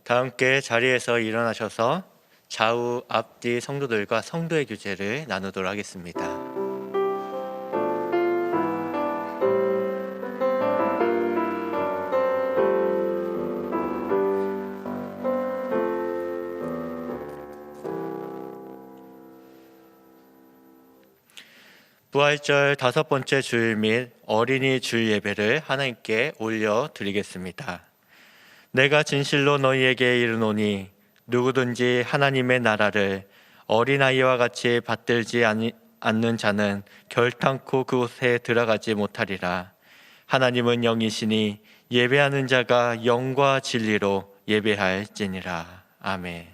다 함께 자리에서 일어나셔서 좌우 앞뒤 성도들과 성도의 교제를 나누도록 하겠습니다. 부활절 5번째 주일 및 어린이 주일 예배를 하나님께 올려드리겠습니다. 내가 진실로 너희에게 이르노니 누구든지 하나님의 나라를 어린아이와 같이 받들지 않는 자는 결탄코 그곳에 들어가지 못하리라. 하나님은 영이시니 예배하는 자가 영과 진리로 예배할지니라. 아멘.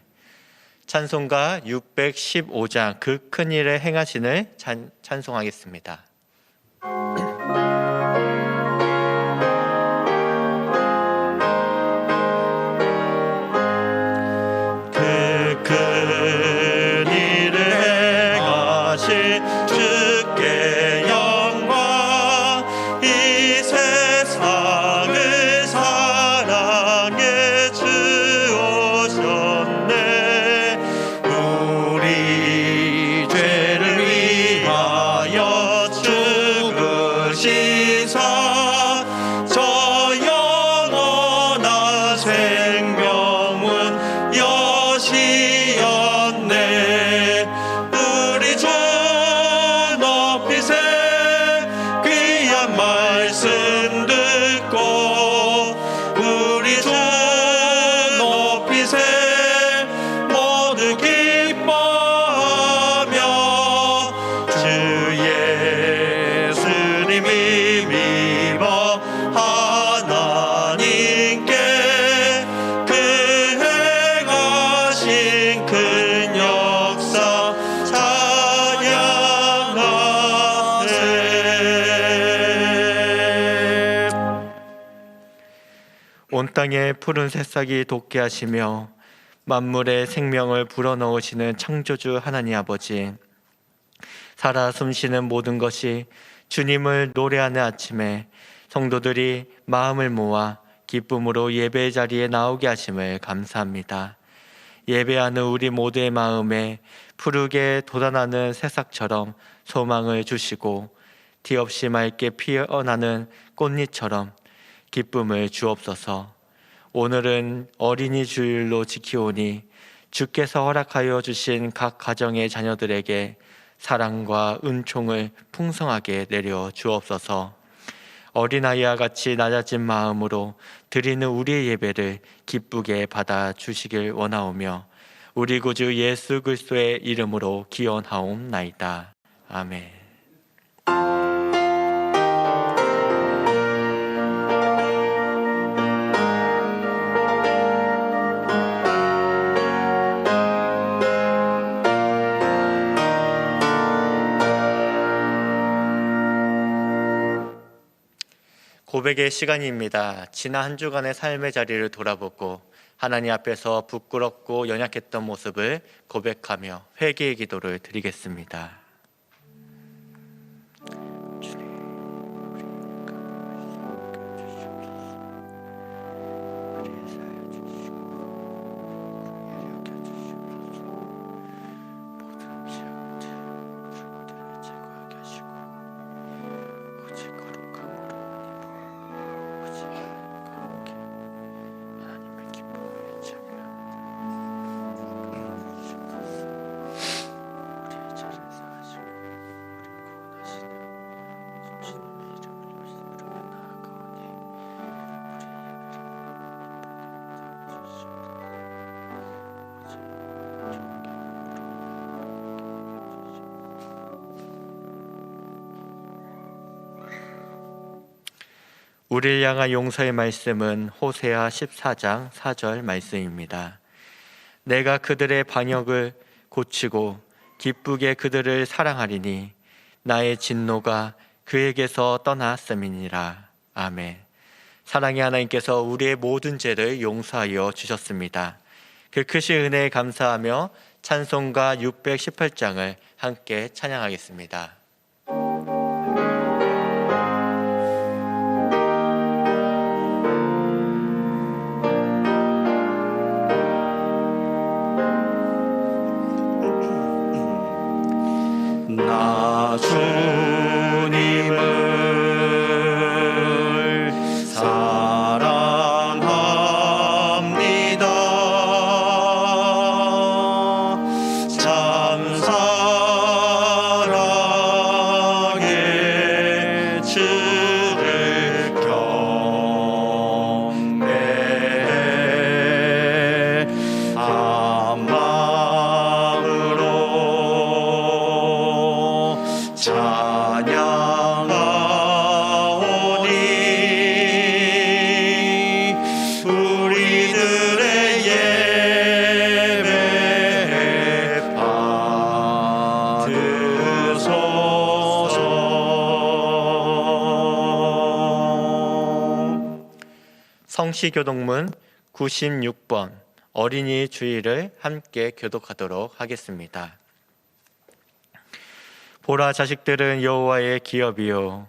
찬송가 615장 그 큰 일을 행하신을 찬송하겠습니다. 그 큰 일을 행하신 주께 영광, 이 세상을 사랑해 주오셨네. 우리 죄를 위하여 죽으시사 저 영원한 생명은 여시었네. 우리 주 높이세 귀한 말씀 듣고 우리 주 높이세 모두 기뻐하며 주 예수님이 믿어 하나님께 그 행하신 큰 역사 찬양하세. 온 땅에 푸른 새싹이 돋게 하시며 만물의 생명을 불어넣으시는 창조주 하나님 아버지, 살아 숨쉬는 모든 것이 주님을 노래하는 아침에 성도들이 마음을 모아 기쁨으로 예배의 자리에 나오게 하심을 감사합니다. 예배하는 우리 모두의 마음에 푸르게 돋아나는 새싹처럼 소망을 주시고 티없이 맑게 피어나는 꽃잎처럼 기쁨을 주옵소서. 오늘은 어린이 주일로 지키오니 주께서 허락하여 주신 각 가정의 자녀들에게 사랑과 은총을 풍성하게 내려 주옵소서. 어린아이와 같이 낮아진 마음으로 드리는 우리의 예배를 기쁘게 받아 주시길 원하오며 우리 구주 예수 그리스도의 이름으로 기원하옵나이다. 아멘. 고백의 시간입니다. 지난 한 주간의 삶의 자리를 돌아보고 하나님 앞에서 부끄럽고 연약했던 모습을 고백하며 회개의 기도를 드리겠습니다. 우리를 향한 용서의 말씀은 호세아 14장 4절 말씀입니다. 내가 그들의 반역을 고치고 기쁘게 그들을 사랑하리니 나의 진노가 그에게서 떠났음이니라. 아멘. 사랑의 하나님께서 우리의 모든 죄를 용서하여 주셨습니다. 그 크신 은혜에 감사하며 찬송가 618장을 함께 찬양하겠습니다. 성시교독문 96번 어린이 주일을 함께 교독하도록 하겠습니다. 보라, 자식들은 여호와의 기업이요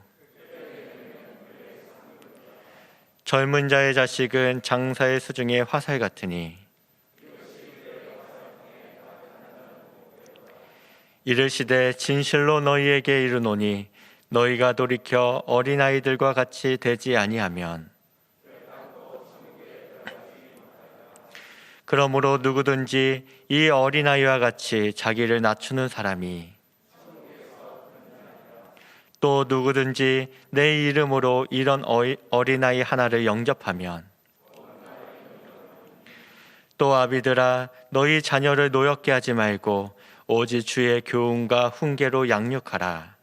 젊은 자의 자식은 장사의 수중의 화살 같으니 이르시되 진실로 너희에게 이르노니 너희가 돌이켜 어린아이들과 같이 되지 아니하면 그러므로 누구든지 이 어린아이와 같이 자기를 낮추는 사람이 또 누구든지 내 이름으로 이런 어린아이 하나를 영접하면 또 아비들아 너희 자녀를 노엽게 하지 말고 오직 주의 교훈과 훈계로 양육하라.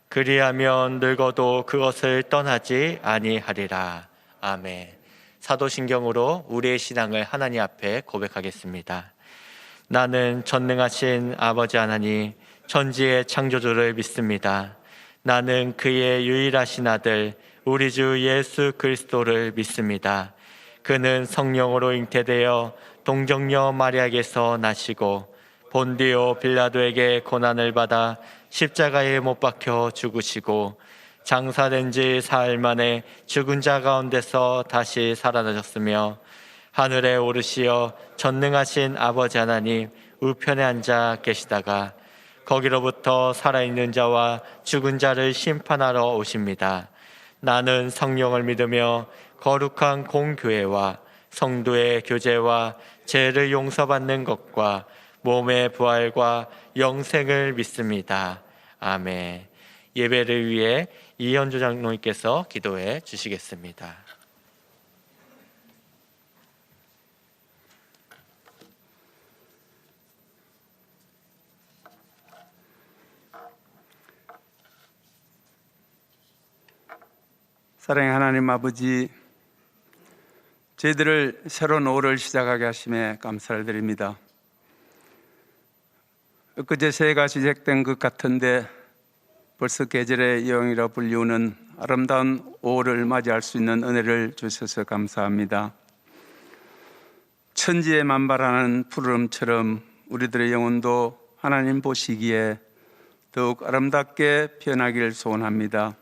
그리하면 늙어도 그것을 떠나지 아니하리라. 아멘. 사도신경으로 우리의 신앙을 하나님 앞에 고백하겠습니다. 나는 전능하신 아버지 하나님, 천지의 창조주를 믿습니다. 나는 그의 유일하신 아들 우리 주 예수 그리스도를 믿습니다. 그는 성령으로 잉태되어 동정녀 마리아에게서 나시고 본디오 빌라도에게 고난을 받아 십자가에 못 박혀 죽으시고 장사된 지 사흘 만에 죽은 자 가운데서 다시 살아나셨으며 하늘에 오르시어 전능하신 아버지 하나님 우편에 앉아 계시다가 거기로부터 살아있는 자와 죽은 자를 심판하러 오십니다. 나는 성령을 믿으며 거룩한 공교회와 성도의 교제와 죄를 용서받는 것과 몸의 부활과 영생을 믿습니다. 아멘. 예배를 위해 이현주 장로님께서 기도해 주시겠습니다. 사랑의 하나님 아버지, 저희들을 새로운 5월을 시작하게 하심에 감사를 드립니다. 엊그제 새해가 시작된 것 같은데 벌써 계절의 여왕이라 불리우는 아름다운 5월을 맞이할 수 있는 은혜를 주셔서 감사합니다. 천지에 만발하는 푸르름처럼 우리들의 영혼도 하나님 보시기에 더욱 아름답게 변하기를 소원합니다.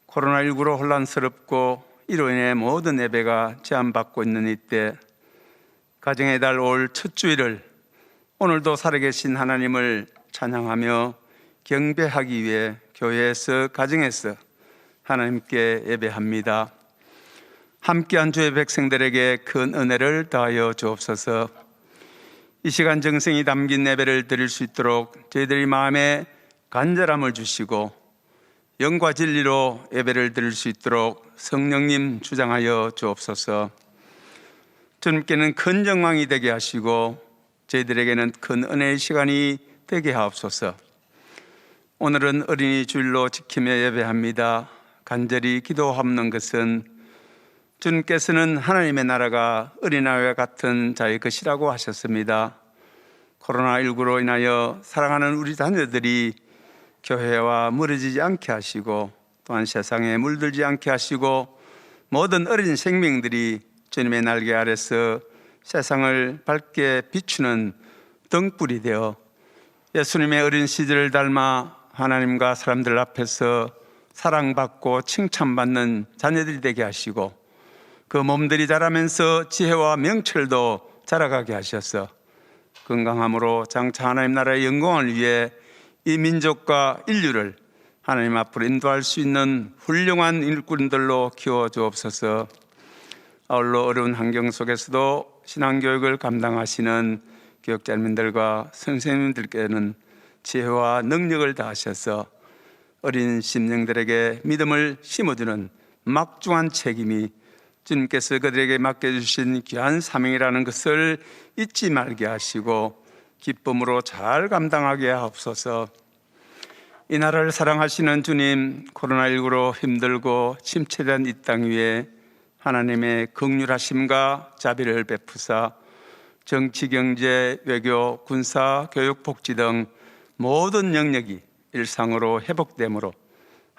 코로나19로 혼란스럽고 이로 인해 모든 예배가 제한받고 있는 이때 가정의 달 올 첫 주일을 오늘도 살아계신 하나님을 찬양하며 경배하기 위해 교회에서 가정에서 하나님께 예배합니다. 함께한 주의 백성들에게 큰 은혜를 더하여 주옵소서. 이 시간 정성이 담긴 예배를 드릴 수 있도록 저희들이 마음에 간절함을 주시고 영과 진리로 예배를 드릴 수 있도록 성령님 주장하여 주옵소서. 주님께는 큰 영광이 되게 하시고 저희들에게는 큰 은혜의 시간이 되게 하옵소서. 오늘은 어린이 주일로 지키며 예배합니다. 간절히 기도하는 것은 주님께서는 하나님의 나라가 어린아이와 같은 자의 것이라고 하셨습니다. 코로나19로 인하여 사랑하는 우리 자녀들이 교회와 멀어지지 않게 하시고 또한 세상에 물들지 않게 하시고 모든 어린 생명들이 주님의 날개 아래서 세상을 밝게 비추는 등불이 되어 예수님의 어린 시절을 닮아 하나님과 사람들 앞에서 사랑받고 칭찬받는 자녀들이 되게 하시고 그 몸들이 자라면서 지혜와 명철도 자라가게 하셔서 건강함으로 장차 하나님 나라의 영광을 위해 이 민족과 인류를 하나님 앞으로 인도할 수 있는 훌륭한 일꾼들로 키워주옵소서. 아울러 어려운 환경 속에서도 신앙교육을 감당하시는 교육자님들과 선생님들께는 지혜와 능력을 다하셔서 어린 심령들에게 믿음을 심어주는 막중한 책임이 주님께서 그들에게 맡겨주신 귀한 사명이라는 것을 잊지 말게 하시고 기쁨으로 잘 감당하게 하옵소서. 이 나라를 사랑하시는 주님, 코로나19로 힘들고 침체된 이 땅 위에 하나님의 긍휼하심과 자비를 베푸사 정치, 경제, 외교, 군사, 교육, 복지 등 모든 영역이 일상으로 회복되므로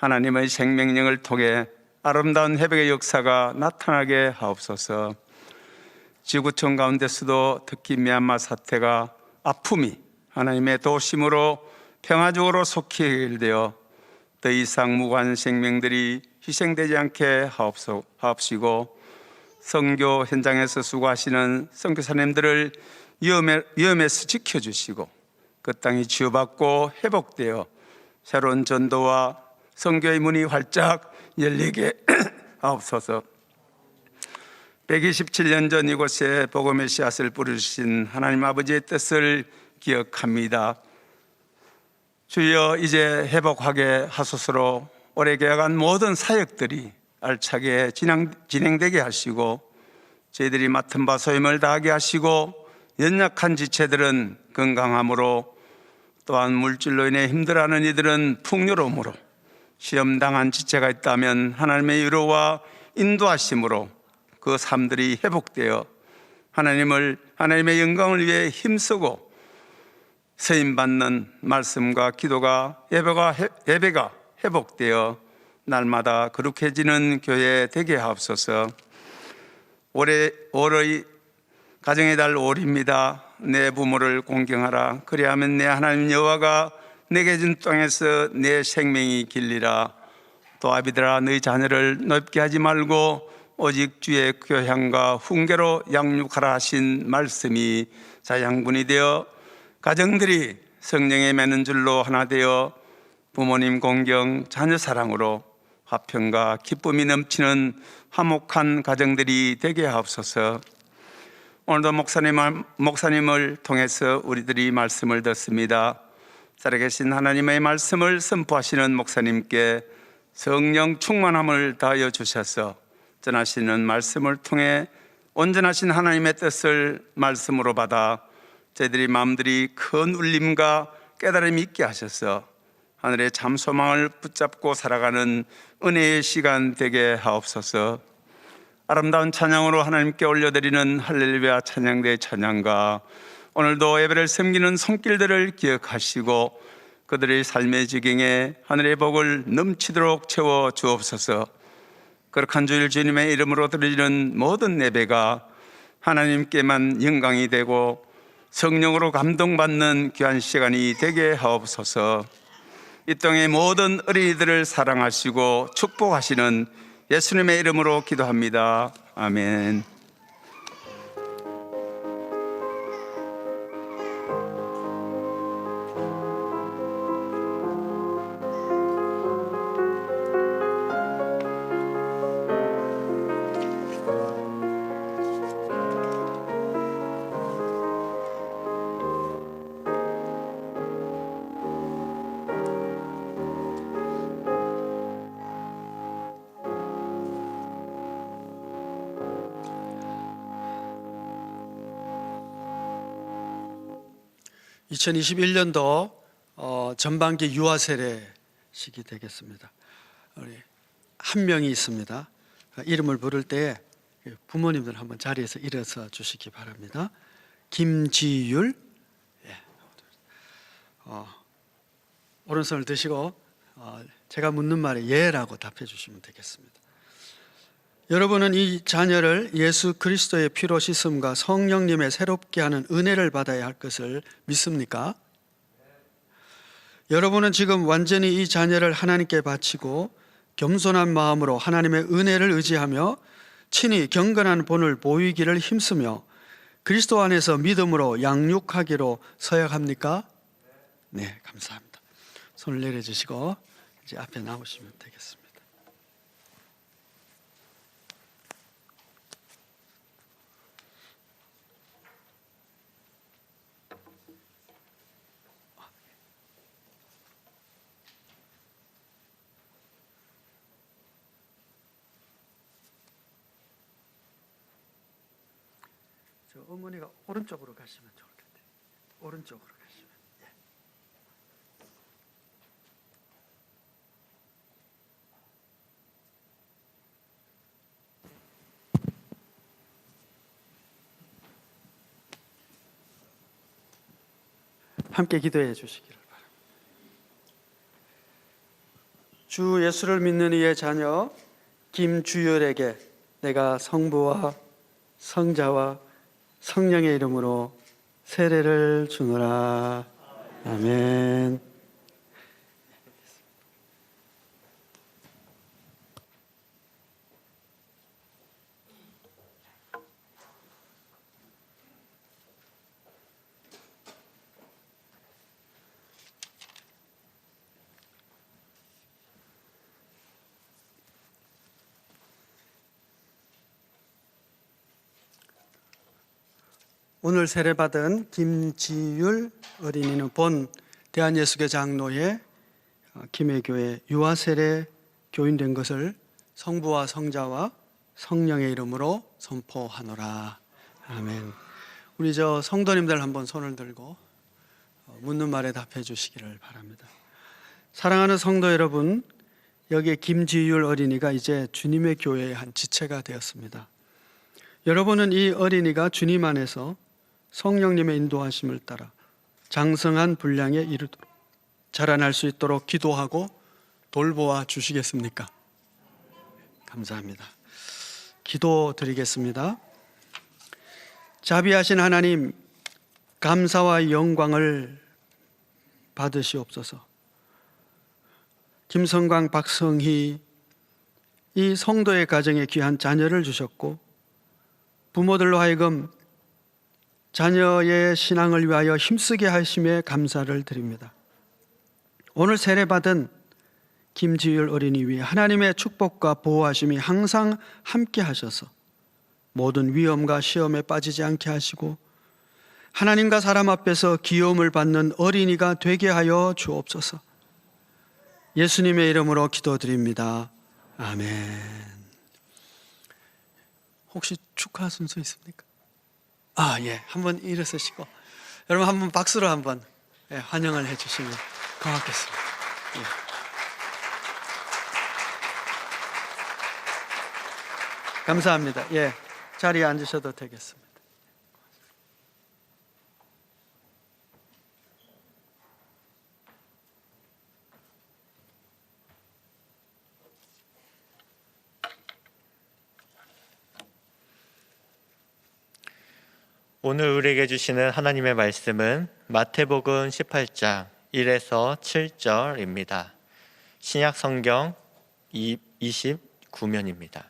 하나님의 생명력을 통해 아름다운 회복의 역사가 나타나게 하옵소서. 지구촌 가운데서도 특히 미얀마 사태가 아픔이 하나님의 도심으로 평화적으로 속히 해결되어 더 이상 무고한 생명들이 희생되지 않게 하옵시고, 선교 현장에서 수고하시는 선교사님들을 위험에서 지켜주시고 그 땅이 치유받고 회복되어 새로운 전도와 선교의 문이 활짝 열리게 하옵소서. 127년 전 이곳에 복음의 씨앗을 뿌려주신 하나님 아버지의 뜻을 기억합니다. 주여, 이제 회복하게 하소서로 올해 계약한 모든 사역들이 알차게 진행되게 하시고, 저희들이 맡은 바 소임을 다하게 하시고, 연약한 지체들은 건강함으로, 또한 물질로 인해 힘들어하는 이들은 풍요로움으로, 시험당한 지체가 있다면 하나님의 위로와 인도하심으로 그 삶들이 회복되어 하나님의 영광을 위해 힘쓰고 서임받는 말씀과 기도가 예배가 회복되어 날마다 거룩해지는 교회 되게 하옵소서. 올의 가정의 달 5월입니다. 내 부모를 공경하라. 그리하면 내 하나님 여호와가 내게 준 땅에서 내 생명이 길리라. 또 아비들아, 너희 자녀를 넓게 하지 말고 오직 주의 교향과 훈계로 양육하라 하신 말씀이 자양분이 되어 가정들이 성령에 매는 줄로 하나 되어 부모님 공경, 자녀 사랑으로 화평과 기쁨이 넘치는 화목한 가정들이 되게 하옵소서. 오늘도 목사님을 통해서 우리들이 말씀을 듣습니다. 살아계신 하나님의 말씀을 선포하시는 목사님께 성령 충만함을 다하여 주셔서 전하시는 말씀을 통해 온전하신 하나님의 뜻을 말씀으로 받아 저희들이 마음들이 큰 울림과 깨달음이 있게 하셔서 하늘의 참 소망을 붙잡고 살아가는 은혜의 시간 되게 하옵소서. 아름다운 찬양으로 하나님께 올려드리는 할렐루야 찬양대의 찬양과 오늘도 예배를 섬기는 손길들을 기억하시고 그들의 삶의 지경에 하늘의 복을 넘치도록 채워 주옵소서. 거룩한 주일 주님의 이름으로 드리는 모든 예배가 하나님께만 영광이 되고 성령으로 감동받는 귀한 시간이 되게 하옵소서. 이 땅의 모든 어린이들을 사랑하시고 축복하시는 예수님의 이름으로 기도합니다. 아멘. (2021년도) 전반기 유아 세례식이 되겠습니다. 우리 한 명이 있습니다. 이름을 부를 때 부모님들 한번 자리에서 일어서 주시기 바랍니다. 김지율. 오른손을 드시고 제가 묻는 말에 예라고 답해 주시면 되겠습니다. 여러분은 이 자녀를 예수 그리스도의 피로 씻음과 성령님의 새롭게 하는 은혜를 받아야 할 것을 믿습니까? 여러분은 지금 완전히 이 자녀를 하나님께 바치고 겸손한 마음으로 하나님의 은혜를 의지하며 친히 경건한 본을 보이기를 힘쓰며 그리스도 안에서 믿음으로 양육하기로 서약합니까? 네, 감사합니다. 손을 내려주시고 이제 앞에 나오시면 되겠습니다. 어머니가 오른쪽으로 가시면 좋을 것 같아요. 오른쪽으로 가시면. 함께 기도해 주시기를 바랍니다. 주 예수를 믿는 이의 자녀 김주열에게 내가 성부와 성자와 성령의 이름으로 세례를 주노라. 아멘. 오늘 세례받은 김지율 어린이는 본 대한예수교 장로회 김해교회 유아세례 교인된 것을 성부와 성자와 성령의 이름으로 선포하노라. 아멘. 우리 성도님들 한번 손을 들고 묻는 말에 답해 주시기를 바랍니다. 사랑하는 성도 여러분, 여기 김지율 어린이가 이제 주님의 교회의 한 지체가 되었습니다. 여러분은 이 어린이가 주님 안에서 성령님의 인도하심을 따라 장성한 분량에 이르도록 자라날 수 있도록 기도하고 돌보아 주시겠습니까? 감사합니다. 기도 드리겠습니다. 자비하신 하나님, 감사와 영광을 받으시옵소서. 김성광, 박성희 이 성도의 가정에 귀한 자녀를 주셨고 부모들로 하여금 자녀의 신앙을 위하여 힘쓰게 하심에 감사를 드립니다. 오늘 세례받은 김지율 어린이 위에 하나님의 축복과 보호하심이 항상 함께 하셔서 모든 위험과 시험에 빠지지 않게 하시고 하나님과 사람 앞에서 기여움을 받는 어린이가 되게 하여 주옵소서. 예수님의 이름으로 기도드립니다. 아멘. 혹시 축하 순서 있습니까? 예. 한번 일어서시고 여러분 한번 박수로 한번 환영을 해주시면 고맙겠습니다. 감사합니다. 자리에 앉으셔도 되겠습니다. 오늘 우리에게 주시는 하나님의 말씀은 마태복음 18장 1에서 7절입니다. 신약 성경 29면입니다.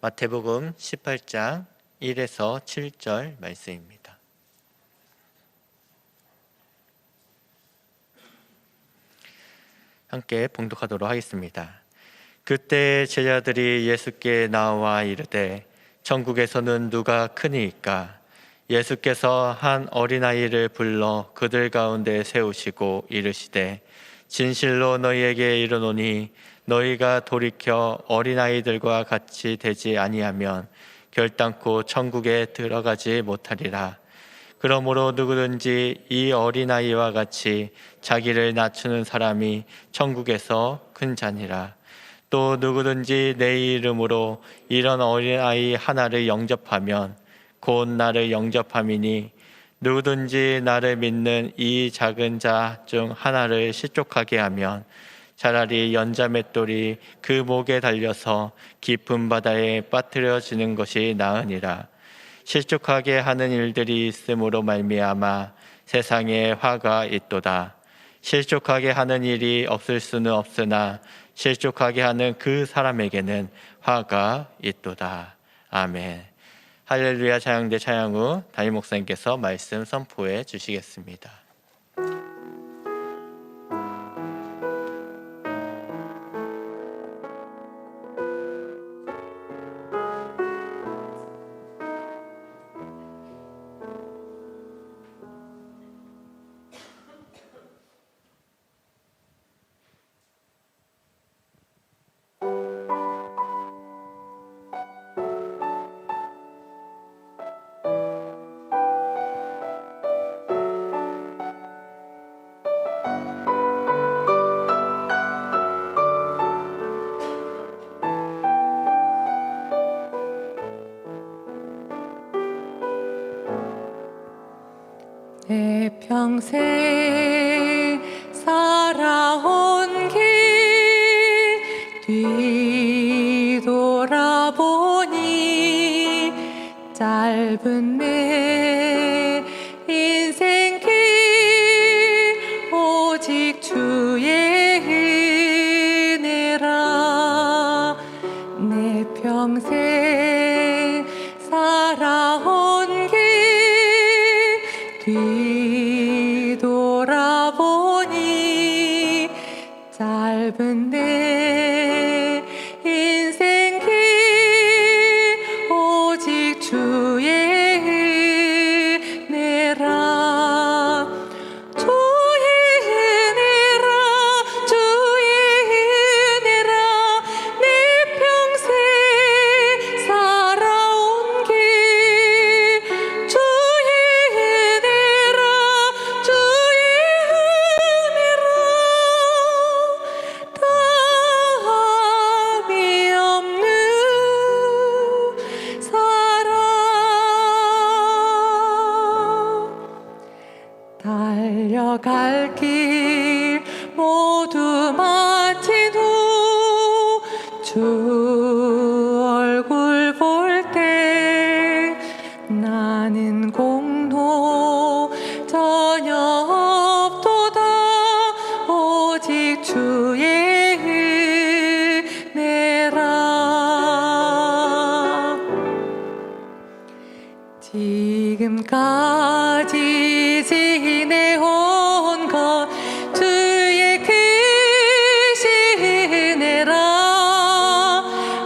마태복음 18장 1에서 7절 말씀입니다. 함께 봉독하도록 하겠습니다. 그때 제자들이 예수께 나와 이르되 천국에서는 누가 크니이까? 예수께서 한 어린아이를 불러 그들 가운데 세우시고 이르시되 진실로 너희에게 이르노니 너희가 돌이켜 어린아이들과 같이 되지 아니하면 결단코 천국에 들어가지 못하리라. 그러므로 누구든지 이 어린아이와 같이 자기를 낮추는 사람이 천국에서 큰 자니라. 또 누구든지 내 이름으로 이런 어린아이 하나를 영접하면 곧 나를 영접함이니 누구든지 나를 믿는 이 작은 자 중 하나를 실족하게 하면 차라리 연자맷돌이 그 목에 달려서 깊은 바다에 빠뜨려지는 것이 나으니라. 실족하게 하는 일들이 있음으로 말미암아 세상에 화가 있도다. 실족하게 하는 일이 없을 수는 없으나 실족하게 하는 그 사람에게는 화가 있도다. 아멘. 할렐루야 찬양대 찬양 후 담임 목사님께서 말씀 선포해 주시겠습니다. 내 평생 살아온 길 짧은 내 인생길 오직 주의 은혜라. 내 평생 살아온 길 뒤돌아보니 짧은 내 인생길 오직 주의 은혜라. 주의 은혜라 주의 은혜라. 내 평생 살아온 길 주의 은혜라 주의 은혜라. 다함이 없는 사랑. 달려갈 길 모두 마친 후 주 얼굴 볼 때 나는 공로 전혀 없도다. 오직 주의 은혜라. 지금까지 지내온 것 주의 크신 은혜라.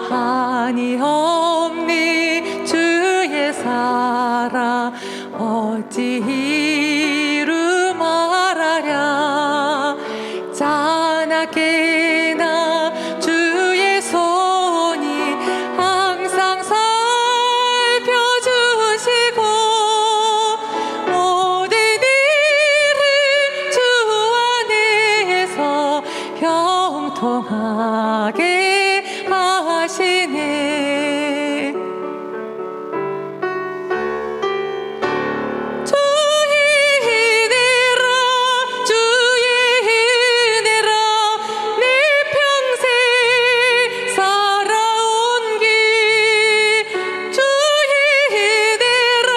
한이 없는 주의 사랑 어찌 이루 말하랴. 자나깨나 주의 손이 항상 살펴주시고 모든 일을 주 안에서 형통하게 하시네. 주의 은혜라 주의 은혜라. 내 평생 살아온 길 주의 은혜라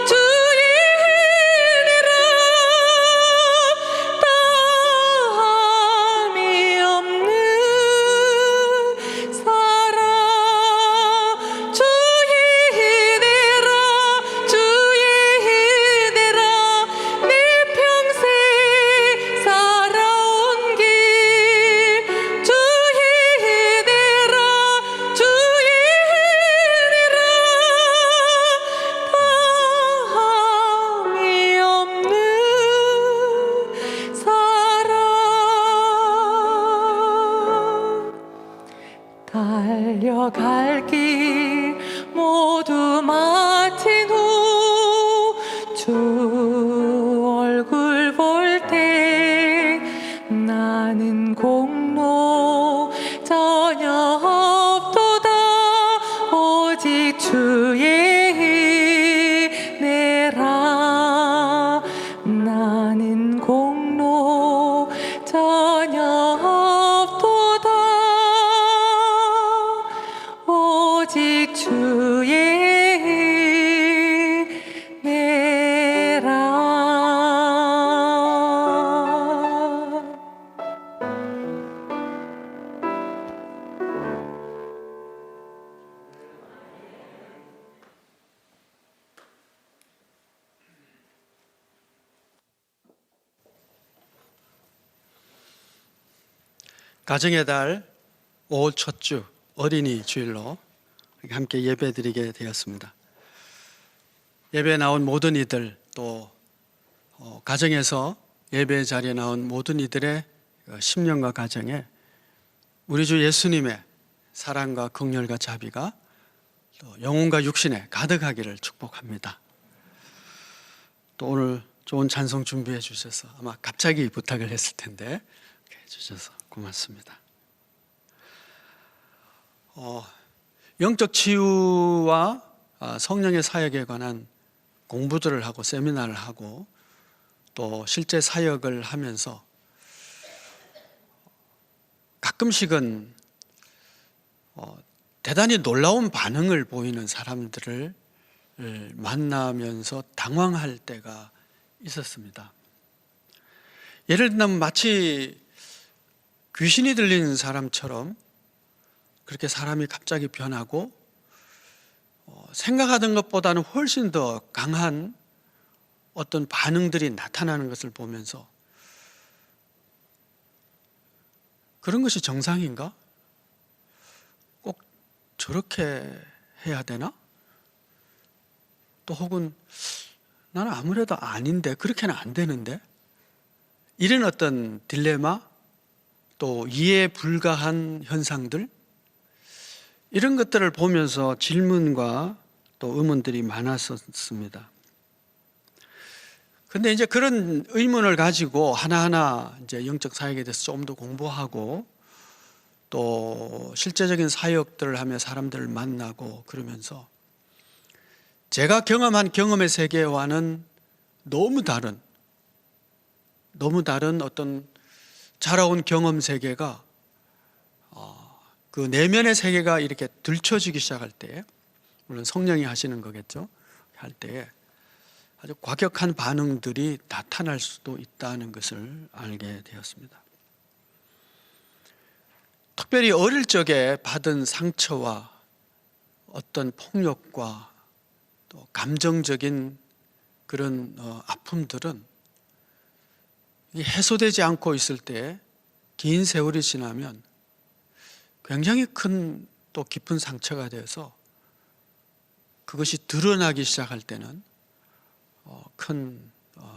주의 은혜라. 다함이 없는 사랑. 주의 은혜라 주의 은혜라. 내 평생 살아온 길 주의 은혜라 주의 은혜라. 다함이 없는 사랑. 달려갈 길 모두 마친 후 주 얼굴 볼 때 나는 공로 전혀 없도다. 오직 주의 은혜라. 나는 공로 전혀 없도다. 오직 주의 은혜라. 가정의 달 5월 첫 주 어린이 주일로 함께 예배드리게 되었습니다. 예배에 나온 모든 이들 또 가정에서 예배 자리에 나온 모든 이들의 심령과 가정에 우리 주 예수님의 사랑과 긍휼과 자비가 또 영혼과 육신에 가득하기를 축복합니다. 또 오늘 좋은 찬송 준비해 주셔서 아마 갑자기 부탁을 했을 텐데 이렇게 해주셔서 고맙습니다. 영적 치유와 성령의 사역에 관한 공부들을 하고 세미나를 하고 또 실제 사역을 하면서 가끔씩은 대단히 놀라운 반응을 보이는 사람들을 만나면서 당황할 때가 있었습니다. 예를 들면 마치 귀신이 들린 사람처럼 그렇게 사람이 갑자기 변하고 생각하던 것보다는 훨씬 더 강한 어떤 반응들이 나타나는 것을 보면서 그런 것이 정상인가? 꼭 저렇게 해야 되나? 또 혹은 나는 아무래도 아닌데 그렇게는 안 되는데 이런 어떤 딜레마 또 이해 불가한 현상들 이런 것들을 보면서 질문과 또 의문들이 많았었습니다. 근데 이제 그런 의문을 가지고 하나하나 이제 영적 사역에 대해서 좀 더 공부하고 또 실제적인 사역들을 하며 사람들을 만나고 그러면서 제가 경험한 경험의 세계와는 너무 다른 어떤 자라온 경험 세계가 그 내면의 세계가 이렇게 들춰지기 시작할 때, 물론 성령이 하시는 거겠죠, 할 때에 아주 과격한 반응들이 나타날 수도 있다는 것을 알게 되었습니다. 특별히 어릴 적에 받은 상처와 어떤 폭력과 또 감정적인 그런 아픔들은 해소되지 않고 있을 때 긴 세월이 지나면 굉장히 큰 또 깊은 상처가 되어서 그것이 드러나기 시작할 때는 큰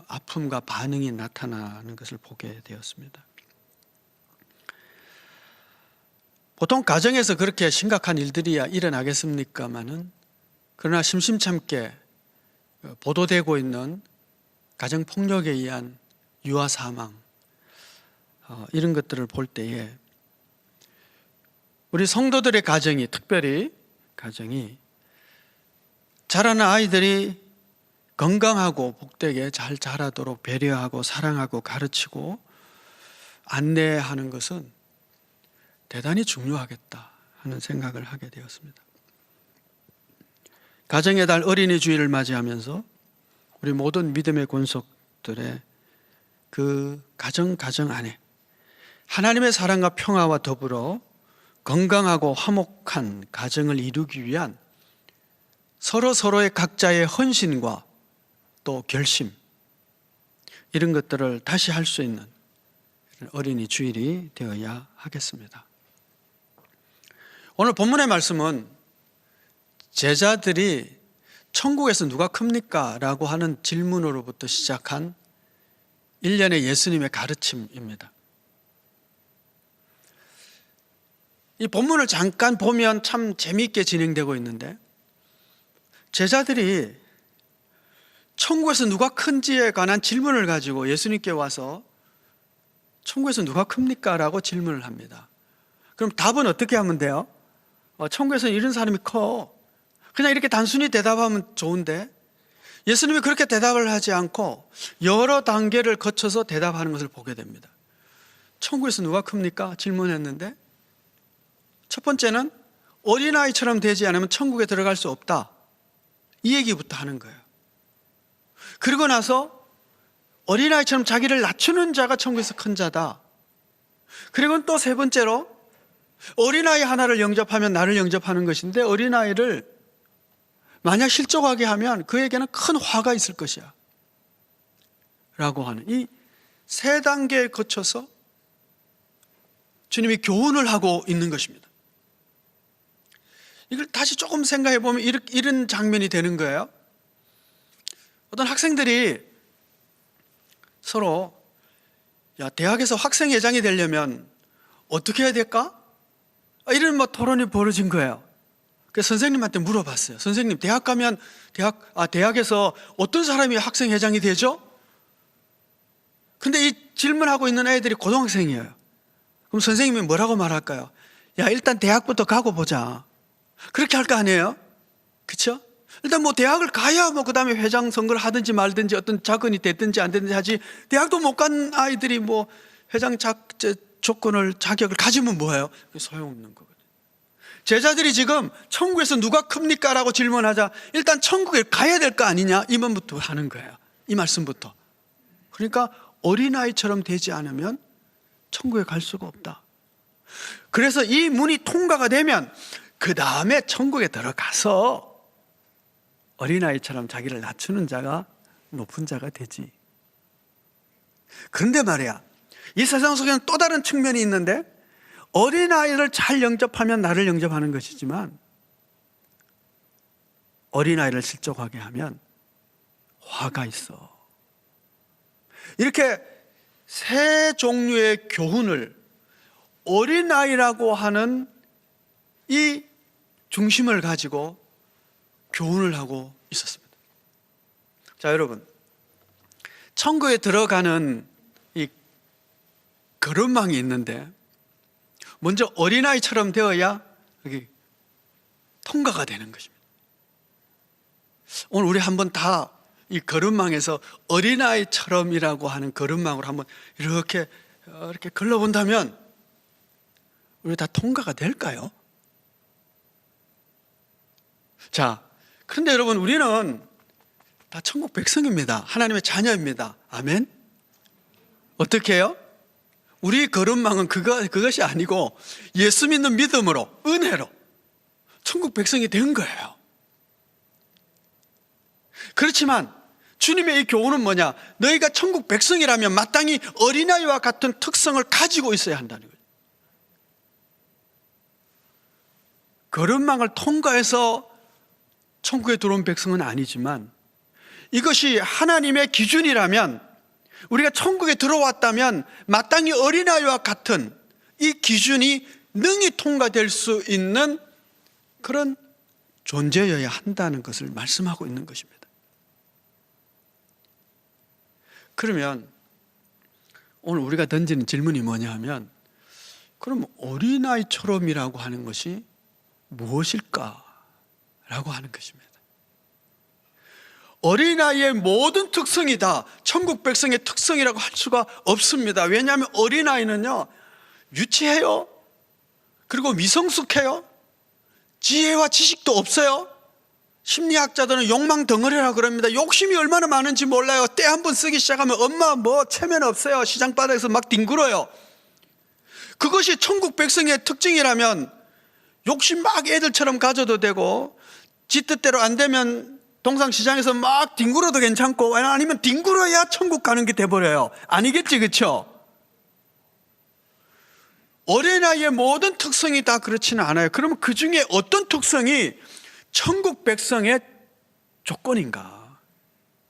아픔과 반응이 나타나는 것을 보게 되었습니다. 보통 가정에서 그렇게 심각한 일들이 일어나겠습니까마는 그러나 심심찮게 보도되고 있는 가정폭력에 의한 유아 사망 이런 것들을 볼 때에 우리 성도들의 가정이 특별히 자라는 아이들이 건강하고 복되게 잘 자라도록 배려하고 사랑하고 가르치고 안내하는 것은 대단히 중요하겠다 하는 생각을 하게 되었습니다. 가정의 달 어린이 주일을 맞이하면서 우리 모든 믿음의 권속들의 그 가정 안에 하나님의 사랑과 평화와 더불어 건강하고 화목한 가정을 이루기 위한 서로의 각자의 헌신과 또 결심 이런 것들을 다시 할 수 있는 어린이 주일이 되어야 하겠습니다. 오늘 본문의 말씀은 제자들이 천국에서 누가 큽니까? 라고 하는 질문으로부터 시작한 일련의 예수님의 가르침입니다. 이 본문을 잠깐 보면 참 재미있게 진행되고 있는데 제자들이 천국에서 누가 큰지에 관한 질문을 가지고 예수님께 와서 천국에서 누가 큽니까? 라고 질문을 합니다. 그럼 답은 어떻게 하면 돼요? 천국에서는 이런 사람이 커. 그냥 이렇게 단순히 대답하면 좋은데 예수님이 그렇게 대답을 하지 않고 여러 단계를 거쳐서 대답하는 것을 보게 됩니다. 천국에서 누가 큽니까? 질문했는데 첫 번째는 어린아이처럼 되지 않으면 천국에 들어갈 수 없다. 이 얘기부터 하는 거예요. 그러고 나서 어린아이처럼 자기를 낮추는 자가 천국에서 큰 자다. 그리고 또 세 번째로 어린아이 하나를 영접하면 나를 영접하는 것인데 어린아이를 만약 실족하게 하면 그에게는 큰 화가 있을 것이야 라고 하는 이 세 단계에 거쳐서 주님이 교훈을 하고 있는 것입니다. 이걸 다시 조금 생각해 보면 이런 장면이 되는 거예요. 어떤 학생들이 서로 대학에서 학생회장이 되려면 어떻게 해야 될까? 이런 토론이 벌어진 거예요. 그래서 선생님한테 물어봤어요. 선생님, 대학 가면 대학에서 어떤 사람이 학생회장이 되죠? 근데 이 질문하고 있는 애들이 고등학생이에요. 그럼 선생님이 뭐라고 말할까요? 일단 대학부터 가고 보자. 그렇게 할 거 아니에요? 그렇죠? 일단 대학을 가야 그 다음에 회장 선거를 하든지 말든지 어떤 자금이 됐든지 안 됐든지 하지 대학도 못 간 아이들이 회장 조건을 자격을 가지면 뭐예요? 소용없는 거거든요. 제자들이 지금 천국에서 누가 큽니까? 라고 질문하자 일단 천국에 가야 될 거 아니냐? 이 말부터 하는 거예요. 이 말씀부터. 그러니까 어린아이처럼 되지 않으면 천국에 갈 수가 없다. 그래서 이 문이 통과가 되면 그 다음에 천국에 들어가서 어린아이처럼 자기를 낮추는 자가 높은 자가 되지. 그런데 말이야, 이 세상 속에는 또 다른 측면이 있는데, 어린아이를 잘 영접하면 나를 영접하는 것이지만 어린아이를 실족하게 하면 화가 있어. 이렇게 세 종류의 교훈을 어린아이라고 하는 이 중심을 가지고 교훈을 하고 있었습니다. 자, 여러분, 천국에 들어가는 이 걸음망이 있는데 먼저 어린아이처럼 되어야 여기 통과가 되는 것입니다. 오늘 우리 한번 다 이 걸음망에서 어린아이처럼이라고 하는 걸음망으로 한번 이렇게 걸러본다면 우리 다 통과가 될까요? 자, 그런데 여러분, 우리는 다 천국 백성입니다. 하나님의 자녀입니다. 아멘? 어떻게 해요? 우리 걸음망은 그것이 아니고 예수 믿는 믿음으로, 은혜로 천국 백성이 된 거예요. 그렇지만 주님의 이 교훈은 뭐냐? 너희가 천국 백성이라면 마땅히 어린아이와 같은 특성을 가지고 있어야 한다는 거예요. 걸음망을 통과해서 천국에 들어온 백성은 아니지만 이것이 하나님의 기준이라면, 우리가 천국에 들어왔다면 마땅히 어린아이와 같은 이 기준이 능히 통과될 수 있는 그런 존재여야 한다는 것을 말씀하고 있는 것입니다. 그러면 오늘 우리가 던지는 질문이 뭐냐 하면, 그럼 어린아이처럼이라고 하는 것이 무엇일까? 라고 하는 것입니다. 어린아이의 모든 특성이 다 천국 백성의 특성이라고 할 수가 없습니다. 왜냐하면 어린아이는요, 유치해요. 그리고 미성숙해요. 지혜와 지식도 없어요. 심리학자들은 욕망 덩어리라고 그럽니다. 욕심이 얼마나 많은지 몰라요. 때 한 번 쓰기 시작하면 엄마 뭐 체면 없어요. 시장바닥에서 막 뒹굴어요. 그것이 천국 백성의 특징이라면 욕심 막 애들처럼 가져도 되고, 지 뜻대로 안 되면 동상시장에서 막 뒹굴어도 괜찮고, 아니면 뒹굴어야 천국 가는 게 돼버려요. 아니겠지, 그렇죠? 어린아이의 모든 특성이 다 그렇지는 않아요. 그러면 그 중에 어떤 특성이 천국 백성의 조건인가?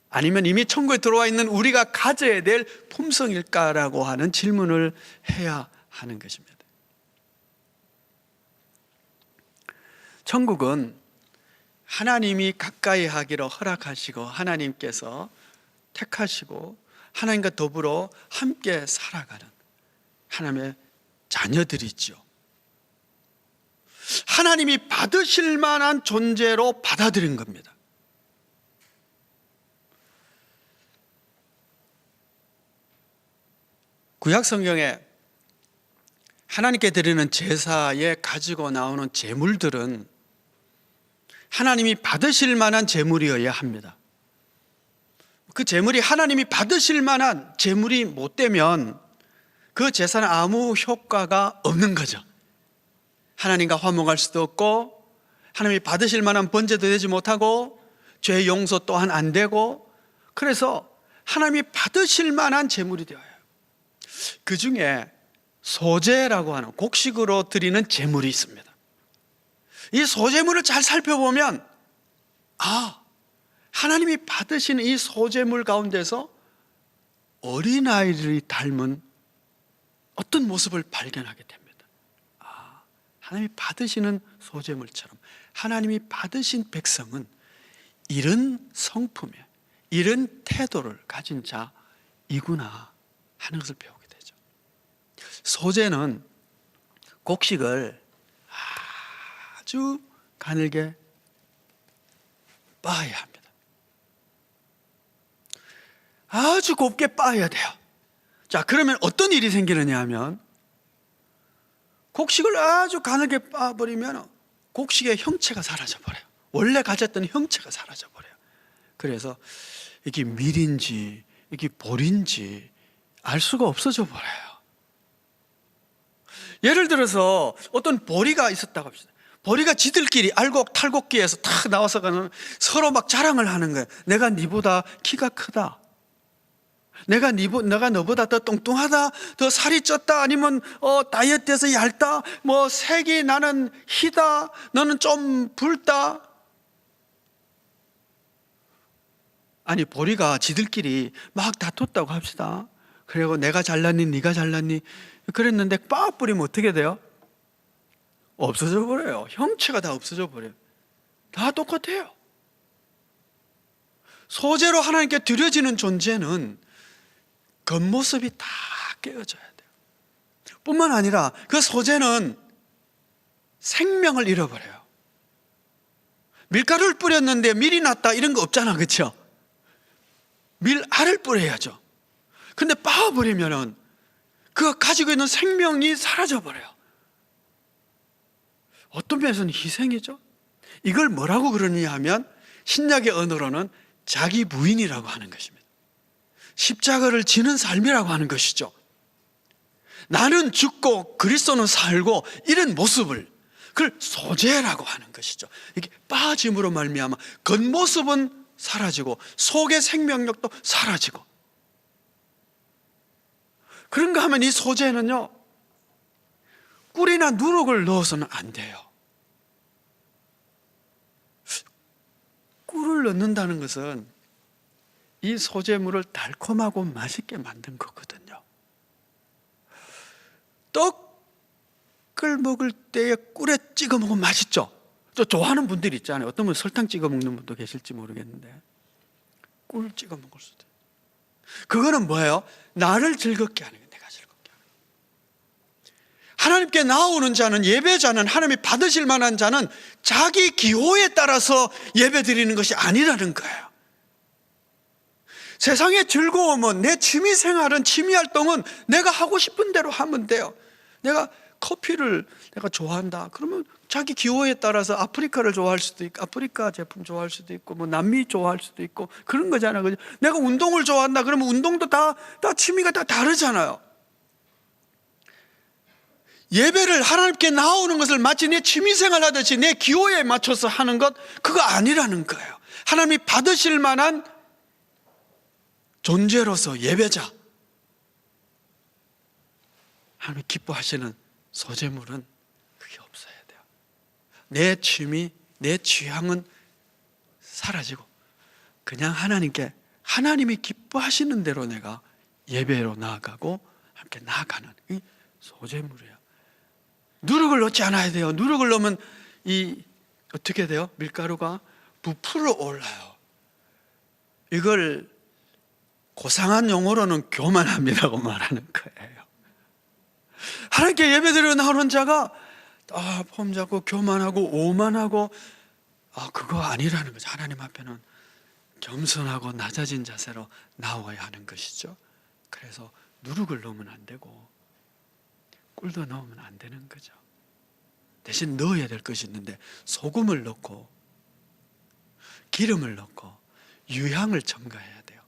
아니면 이미 천국에 들어와 있는 우리가 가져야 될 품성일까라고 하는 질문을 해야 하는 것입니다. 천국은 하나님이 가까이 하기로 허락하시고 하나님께서 택하시고 하나님과 더불어 함께 살아가는 하나님의 자녀들이죠. 하나님이 받으실 만한 존재로 받아들인 겁니다. 구약 성경에 하나님께 드리는 제사에 가지고 나오는 제물들은 하나님이 받으실 만한 제물이어야 합니다. 그 제물이 하나님이 받으실 만한 제물이 못 되면 그 제사는 아무 효과가 없는 거죠. 하나님과 화목할 수도 없고, 하나님이 받으실 만한 번제도 되지 못하고, 죄 용서 또한 안 되고, 그래서 하나님이 받으실 만한 제물이 되어요. 그 중에 소제라고 하는 곡식으로 드리는 제물이 있습니다. 이 소제물을 잘 살펴보면, 하나님이 받으시는 이 소제물 가운데서 어린아이를 닮은 어떤 모습을 발견하게 됩니다. 하나님이 받으시는 소제물처럼 하나님이 받으신 백성은 이런 성품에, 이런 태도를 가진 자이구나 하는 것을 배우게 되죠. 소제는 곡식을 아주 가늘게 빻아야 합니다. 아주 곱게 빻아야 돼요. 자, 그러면 어떤 일이 생기느냐 하면, 곡식을 아주 가늘게 빻아버리면 곡식의 형체가 사라져버려요. 원래 가졌던 형체가 사라져버려요. 그래서 이게 밀인지 이게 볼인지 알 수가 없어져 버려요. 예를 들어서 어떤 보리가 있었다고 합시다. 보리가 지들끼리 알곡탈곡기에서 탁 나와서 가는 서로 막 자랑을 하는 거예요. 내가 네보다 키가 크다. 내가 너보다 더 뚱뚱하다. 더 살이 쪘다. 아니면 다이어트해서 얇다. 뭐 색이 나는 희다. 너는 좀 붉다. 아니 보리가 지들끼리 막 다퉜다고 합시다. 그리고 내가 잘났니 네가 잘났니 그랬는데 빡 뿌리면 어떻게 돼요? 없어져 버려요. 형체가 다 없어져 버려요. 다 똑같아요. 소재로 하나님께 드려지는 존재는 겉모습이 다 깨어져야 돼요. 뿐만 아니라 그 소재는 생명을 잃어버려요. 밀가루를 뿌렸는데 밀이 났다 이런 거 없잖아, 그렇죠? 밀알을 뿌려야죠. 근데 빻아버리면은 그 가지고 있는 생명이 사라져버려요. 어떤 면에서는 희생이죠. 이걸 뭐라고 그러느냐 하면 신약의 언어로는 자기 부인이라고 하는 것입니다. 십자가를 지는 삶이라고 하는 것이죠. 나는 죽고 그리스도는 살고 이런 모습을 그걸 소재라고 하는 것이죠. 이게 빠짐으로 말미암아 겉모습은 사라지고 속의 생명력도 사라지고 그런가 하면 이 소재는요 꿀이나 누룩을 넣어서는 안 돼요. 꿀을 넣는다는 것은 이 소재물을 달콤하고 맛있게 만든 거거든요. 떡을 먹을 때에 꿀에 찍어 먹으면 맛있죠. 또 좋아하는 분들이 있잖아요. 어떤 분은 설탕 찍어 먹는 분도 계실지 모르겠는데 꿀 찍어 먹을 수도 있어요. 그거는 뭐예요? 나를 즐겁게 하는 거예요. 내가 즐겁게 하는 거예요. 하나님께 나오는 자는 예배자는 하나님이 받으실 만한 자는 자기 기호에 따라서 예배 드리는 것이 아니라는 거예요. 세상의 즐거움은 내 취미생활은 취미활동은 내가 하고 싶은 대로 하면 돼요. 내가 커피를 내가 좋아한다 그러면 자기 기호에 따라서 아프리카를 좋아할 수도 있고 아프리카 제품 좋아할 수도 있고 뭐 남미 좋아할 수도 있고 그런 거잖아요. 그죠? 내가 운동을 좋아한다 그러면 운동도 다 취미가 다 다르잖아요. 예배를 하나님께 나오는 것을 마치 내 취미생활 하듯이 내 기호에 맞춰서 하는 것 그거 아니라는 거예요. 하나님이 받으실 만한 존재로서 예배자 하나님이 기뻐하시는 소재물은 그게 없어야 돼요. 내 취미, 내 취향은 사라지고 그냥 하나님께 하나님이 기뻐하시는 대로 내가 예배로 나아가고 함께 나아가는 이 소재물이에요. 누룩을 넣지 않아야 돼요. 누룩을 넣으면 어떻게 돼요? 밀가루가 부풀어 올라요. 이걸 고상한 용어로는 교만합니다고 말하는 거예요. 하나님께 예배드리러 나오는 자가 폼 잡고 교만하고 오만하고 그거 아니라는 거죠. 하나님 앞에는 겸손하고 낮아진 자세로 나와야 하는 것이죠. 그래서 누룩을 넣으면 안 되고 꿀도 넣으면 안 되는 거죠. 대신 넣어야 될 것이 있는데 소금을 넣고 기름을 넣고 유향을 첨가해야 돼요.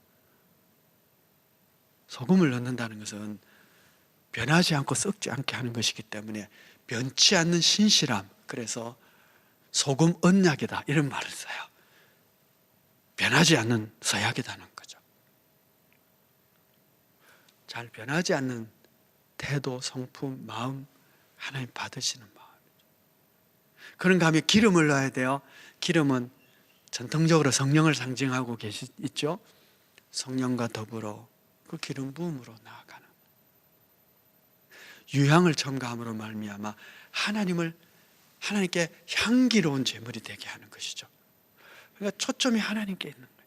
소금을 넣는다는 것은 변하지 않고 썩지 않게 하는 것이기 때문에 변치 않는 신실함, 그래서 소금 언약이다 이런 말을 써요. 변하지 않는 서약이라는 거죠. 잘 변하지 않는 태도, 성품, 마음 하나님 받으시는 마음이죠. 그런가 하면 기름을 넣어야 돼요. 기름은 전통적으로 성령을 상징하고 있죠. 성령과 더불어 그 기름 부음으로 나아가는 유향을 첨가함으로 말미암아 하나님께 향기로운 제물이 되게 하는 것이죠. 그러니까 초점이 하나님께 있는 거예요.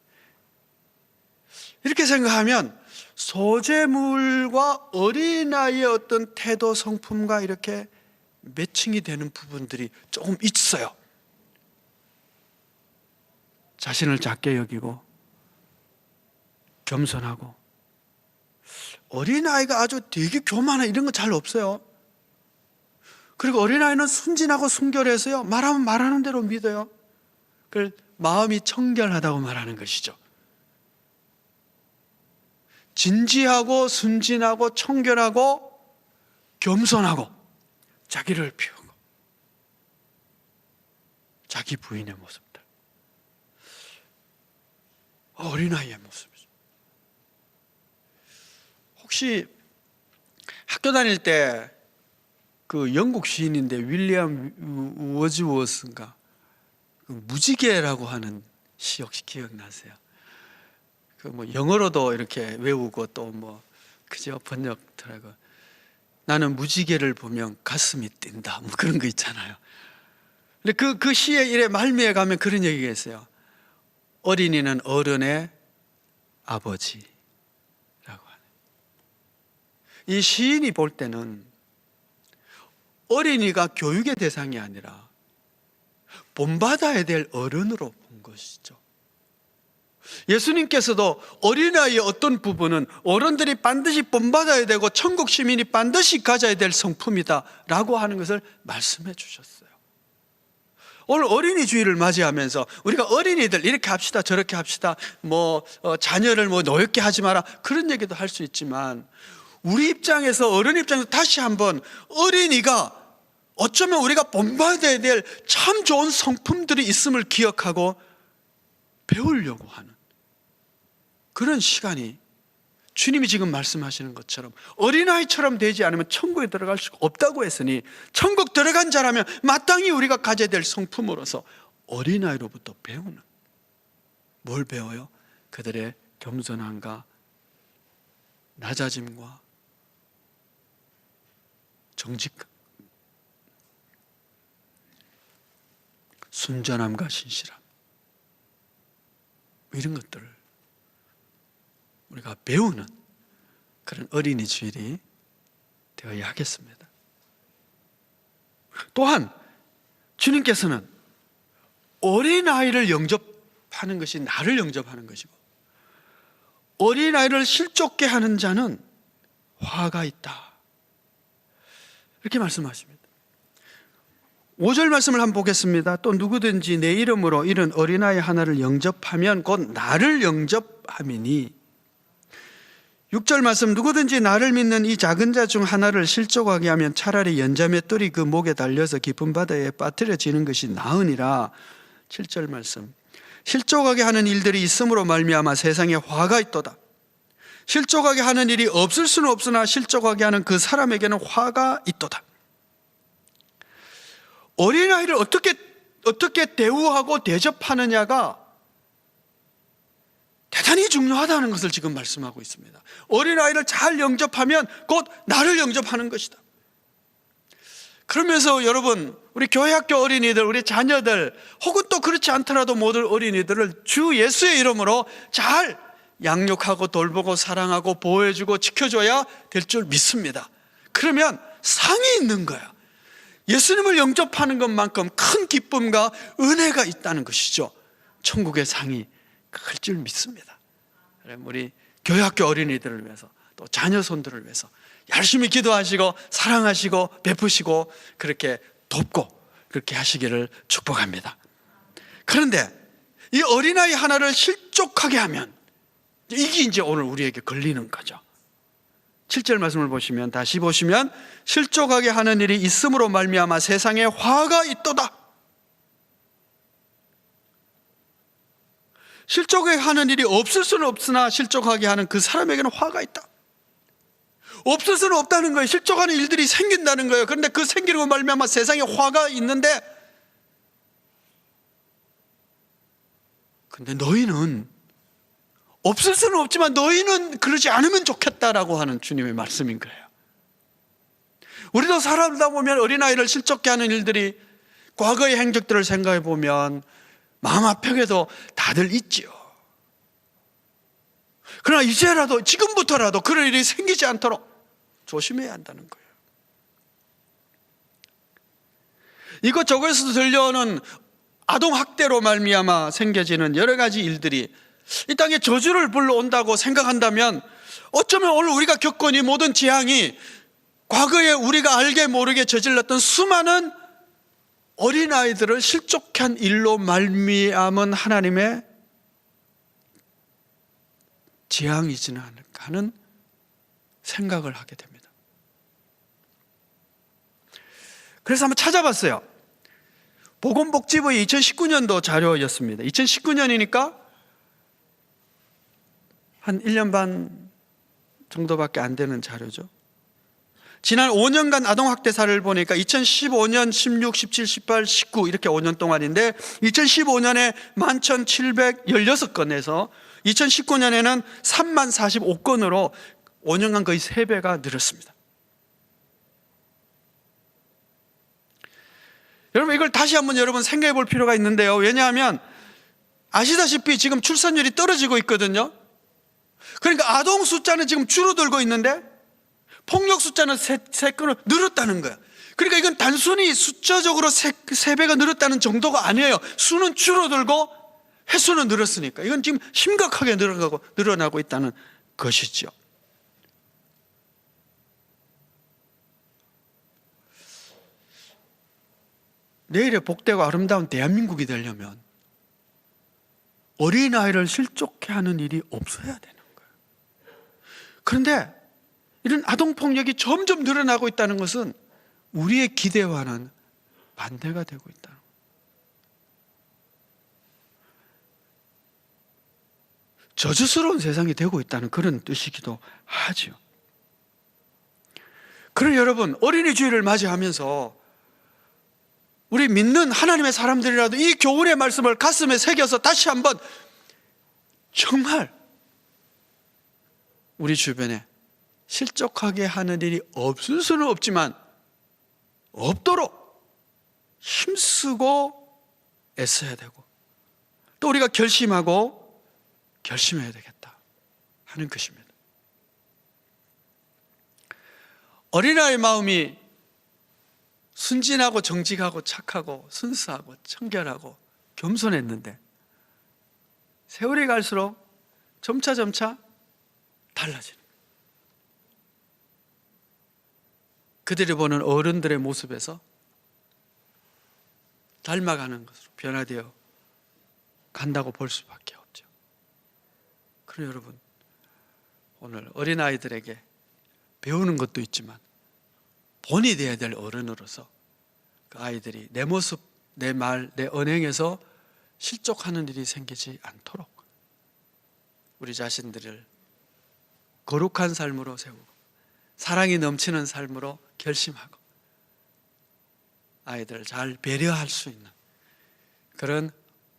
이렇게 생각하면 소재물과 어린아이의 어떤 태도, 성품과 이렇게 매칭이 되는 부분들이 조금 있어요. 자신을 작게 여기고 겸손하고 어린아이가 아주 되게 교만한 이런 거 잘 없어요. 그리고 어린아이는 순진하고 순결해서요, 말하면 말하는 대로 믿어요. 그 마음이 청결하다고 말하는 것이죠. 진지하고 순진하고 청결하고 겸손하고 자기를 비우고 자기 부인의 모습들, 어린아이의 모습이죠. 혹시 학교 다닐 때 그 영국 시인인데 윌리엄 워즈워스인가, 그 무지개라고 하는 시 혹시 기억나세요? 그 뭐 영어로도 이렇게 외우고 또 뭐 그죠, 번역더라고. 나는 무지개를 보면 가슴이 뛴다, 뭐 그런 거 있잖아요. 근데 그 시의 일에 말미에 가면 그런 얘기가 있어요. 어린이는 어른의 아버지라고 하는. 이 시인이 볼 때는 어린이가 교육의 대상이 아니라 본받아야 될 어른으로 본 것이죠. 예수님께서도 어린아이의 어떤 부분은 어른들이 반드시 본받아야 되고 천국 시민이 반드시 가져야 될 성품이다 라고 하는 것을 말씀해 주셨어요. 오늘 어린이 주일을 맞이하면서 우리가 어린이들 이렇게 합시다 저렇게 합시다, 자녀를 노엽게 하지 마라, 그런 얘기도 할 수 있지만, 우리 입장에서, 어른 입장에서 다시 한번 어린이가 어쩌면 우리가 본받아야 될 참 좋은 성품들이 있음을 기억하고 배우려고 하는 그런 시간이, 주님이 지금 말씀하시는 것처럼 어린아이처럼 되지 않으면 천국에 들어갈 수가 없다고 했으니, 천국 들어간 자라면 마땅히 우리가 가져야 될 성품으로서 어린아이로부터 배우는, 뭘 배워요? 그들의 겸손함과 낮아짐과 정직함, 순전함과 신실함, 이런 것들을 우리가 배우는 그런 어린이 주일이 되어야 하겠습니다. 또한 주님께서는 어린아이를 영접하는 것이 나를 영접하는 것이고, 어린아이를 실족게 하는 자는 화가 있다, 이렇게 말씀하십니다. 5절 말씀을 한번 보겠습니다. 또 누구든지 내 이름으로 이런 어린아이 하나를 영접하면 곧 나를 영접함이니. 6절 말씀, 누구든지 나를 믿는 이 작은 자 중 하나를 실족하게 하면 차라리 연자맷돌이 그 목에 달려서 깊은 바다에 빠뜨려지는 것이 나으니라. 7절 말씀, 실족하게 하는 일들이 있음으로 말미암아 세상에 화가 있도다. 실족하게 하는 일이 없을 수는 없으나 실족하게 하는 그 사람에게는 화가 있도다. 어린아이를 어떻게 대우하고 대접하느냐가 대단히 중요하다는 것을 지금 말씀하고 있습니다. 어린아이를 잘 영접하면 곧 나를 영접하는 것이다. 그러면서 여러분, 우리 교회 학교 어린이들, 우리 자녀들, 혹은 또 그렇지 않더라도 모든 어린이들을 주 예수의 이름으로 잘 양육하고 돌보고 사랑하고 보호해주고 지켜줘야 될 줄 믿습니다. 그러면 상이 있는 거야. 예수님을 영접하는 것만큼 큰 기쁨과 은혜가 있다는 것이죠. 천국의 상이 클 줄 믿습니다. 우리 교회 학교 어린이들을 위해서, 또 자녀 손들을 위해서 열심히 기도하시고 사랑하시고 베푸시고 그렇게 돕고 그렇게 하시기를 축복합니다. 그런데 이 어린아이 하나를 실족하게 하면, 이게 이제 오늘 우리에게 걸리는 거죠. 7절 말씀을 보시면, 다시 보시면, 실족하게 하는 일이 있음으로 말미암아 세상에 화가 있도다. 실족하게 하는 일이 없을 수는 없으나 실족하게 하는 그 사람에게는 화가 있다. 없을 수는 없다는 거예요. 실족하는 일들이 생긴다는 거예요. 그런데 그 생기는 것 말미암아 세상에 화가 있는데, 근데 너희는, 없을 수는 없지만 너희는 그러지 않으면 좋겠다라고 하는 주님의 말씀인 거예요. 우리도 살아다 보면 어린아이를 실족케 하는 일들이, 과거의 행적들을 생각해 보면 마음 아프게도 다들 있지요. 그러나 이제라도, 지금부터라도 그런 일이 생기지 않도록 조심해야 한다는 거예요. 이것저것에서 들려오는 아동학대로 말미암아 생겨지는 여러 가지 일들이 이 땅에 저주를 불러온다고 생각한다면, 어쩌면 오늘 우리가 겪은 이 모든 재앙이 과거에 우리가 알게 모르게 저질렀던 수많은 어린아이들을 실족한 일로 말미암은 하나님의 재앙이지는 않을까 하는 생각을 하게 됩니다. 그래서 한번 찾아봤어요. 보건복지부의 2019년도 자료였습니다. 2019년이니까 한 1년 반 정도밖에 안 되는 자료죠. 지난 5년간 아동학대사를 보니까 2015년, 16, 17, 18, 19 이렇게 5년 동안인데 2015년에 11,716건에서 2019년에는 30,045건으로 5년간 거의 3배가 늘었습니다. 여러분, 이걸 다시 한번 여러분 생각해 볼 필요가 있는데요. 왜냐하면 아시다시피 지금 출산율이 떨어지고 있거든요. 그러니까 아동 숫자는 지금 줄어들고 있는데 폭력 숫자는 3건을 늘었다는 거야. 그러니까 이건 단순히 숫자적으로 3배가 늘었다는 정도가 아니에요. 수는 줄어들고 횟수는 늘었으니까 이건 지금 심각하게 늘어나고 있다는 것이죠. 내일의 복되고 아름다운 대한민국이 되려면 어린아이를 실족해 하는 일이 없어야 되는 거예요. 그런데 이런 아동폭력이 점점 늘어나고 있다는 것은 우리의 기대와는 반대가 되고 있다는 거예요. 저주스러운 세상이 되고 있다는 그런 뜻이기도 하죠. 그럼 여러분, 어린이 주일을 맞이하면서 우리 믿는 하나님의 사람들이라도 이 교훈의 말씀을 가슴에 새겨서 다시 한번 정말 우리 주변에 실족하게 하는 일이 없을 수는 없지만 없도록 힘쓰고 애써야 되고 또 우리가 결심하고 결심해야 되겠다 하는 것입니다. 어린아이의 마음이 순진하고 정직하고 착하고 순수하고 청결하고 겸손했는데 세월이 갈수록 점차 달라지는 거예요. 그들이 보는 어른들의 모습에서 닮아가는 것으로 변화되어 간다고 볼 수밖에 없죠. 그럼 여러분, 오늘 어린아이들에게 배우는 것도 있지만 본이 되어야 될 어른으로서 그 아이들이 내 모습, 내 말, 내 언행에서 실족하는 일이 생기지 않도록 우리 자신들을 거룩한 삶으로 세우고 사랑이 넘치는 삶으로 결심하고 아이들을 잘 배려할 수 있는 그런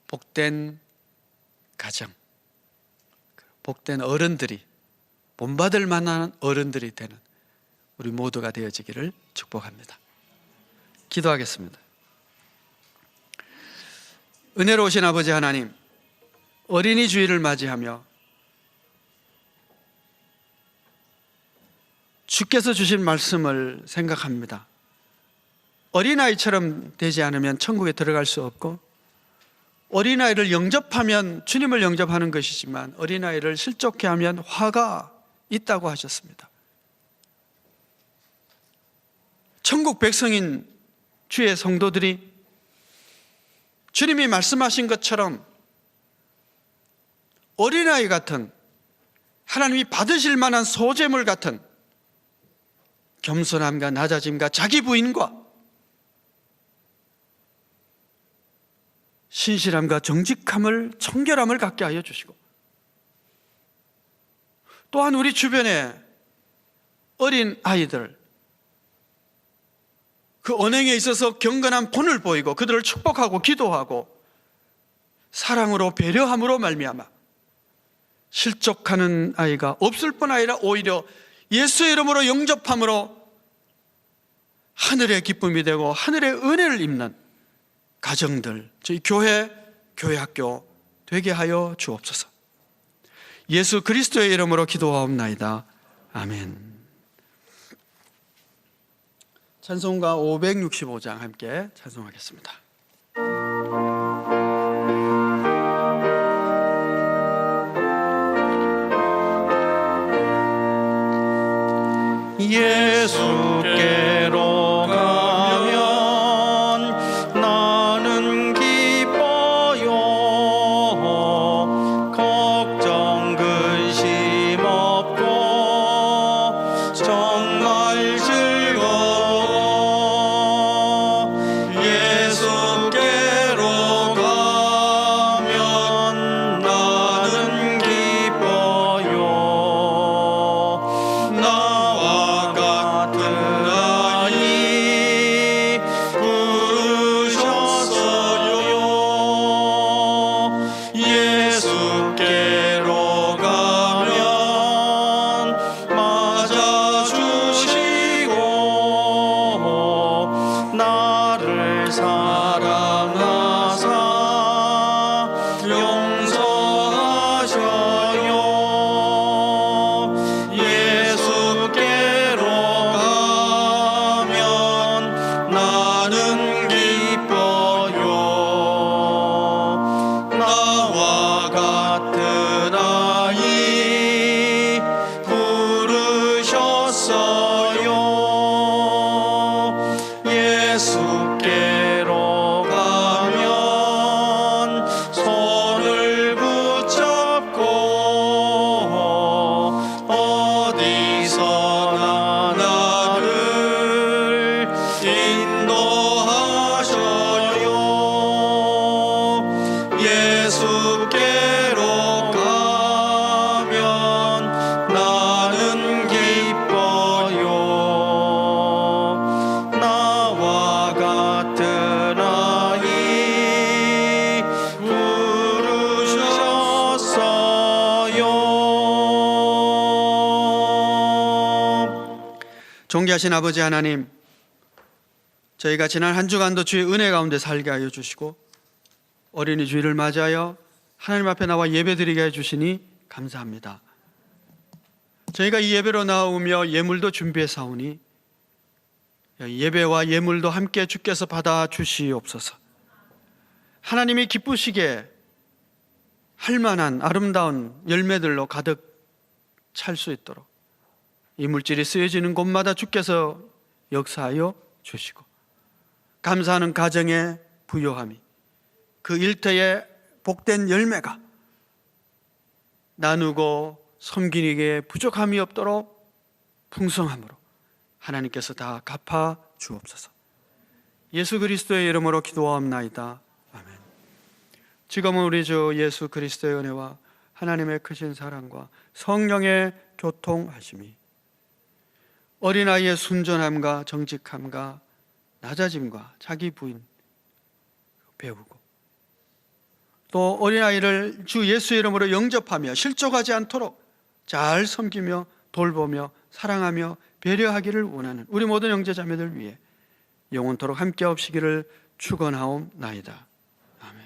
복된 가정, 복된 어른들이 본받을 만한 어른들이 되는 우리 모두가 되어지기를 축복합니다. 기도하겠습니다. 은혜로우신 아버지 하나님, 어린이 주일을 맞이하며 주께서 주신 말씀을 생각합니다. 어린아이처럼 되지 않으면 천국에 들어갈 수 없고 어린아이를 영접하면 주님을 영접하는 것이지만 어린아이를 실족해 하면 화가 있다고 하셨습니다. 천국 백성인 주의 성도들이 주님이 말씀하신 것처럼 어린아이 같은 하나님이 받으실 만한 소재물 같은 겸손함과 낮아짐과 자기 부인과 신실함과 정직함을 청결함을 갖게 하여 주시고 또한 우리 주변에 어린 아이들 그 언행에 있어서 경건한 본을 보이고 그들을 축복하고 기도하고 사랑으로 배려함으로 말미암아 실족하는 아이가 없을 뿐 아니라 오히려 예수의 이름으로 영접함으로 하늘의 기쁨이 되고 하늘의 은혜를 입는 가정들, 저희 교회, 교회학교 되게 하여 주옵소서. 예수 그리스도의 이름으로 기도하옵나이다. 아멘. 찬송가 565장 함께 찬송하겠습니다. 예수 나와 같은 아이 부르셨어요. 예수께로 가면 손을 붙잡고 어디서나 나를 인도하셔요. 예수께로 가면 나는 기뻐요. 나와 같은 아이 부르셨어요. 존귀하신 아버지 하나님, 저희가 지난 한 주간도 주의 은혜 가운데 살게 하여 주시고 어린이 주일을 맞이하여 하나님 앞에 나와 예배드리게 해주시니 감사합니다. 저희가 이 예배로 나오며 예물도 준비해 사오니 예배와 예물도 함께 주께서 받아 주시옵소서. 하나님이 기쁘시게 할 만한 아름다운 열매들로 가득 찰 수 있도록 이 물질이 쓰여지는 곳마다 주께서 역사하여 주시고 감사하는 가정의 부요함이 그 일터의 복된 열매가 나누고 섬기기에 부족함이 없도록 풍성함으로 하나님께서 다 갚아 주옵소서. 예수 그리스도의 이름으로 기도하옵나이다. 아멘. 지금은 우리 주 예수 그리스도의 은혜와 하나님의 크신 사랑과 성령의 교통하심이 어린아이의 순전함과 정직함과 낮아짐과 자기 부인 배우고 또 어린아이를 주 예수의 이름으로 영접하며 실족하지 않도록 잘 섬기며 돌보며 사랑하며 배려하기를 원하는 우리 모든 형제자매들 위해 영원토록 함께 없시기를 축원하옵나이다. 아멘.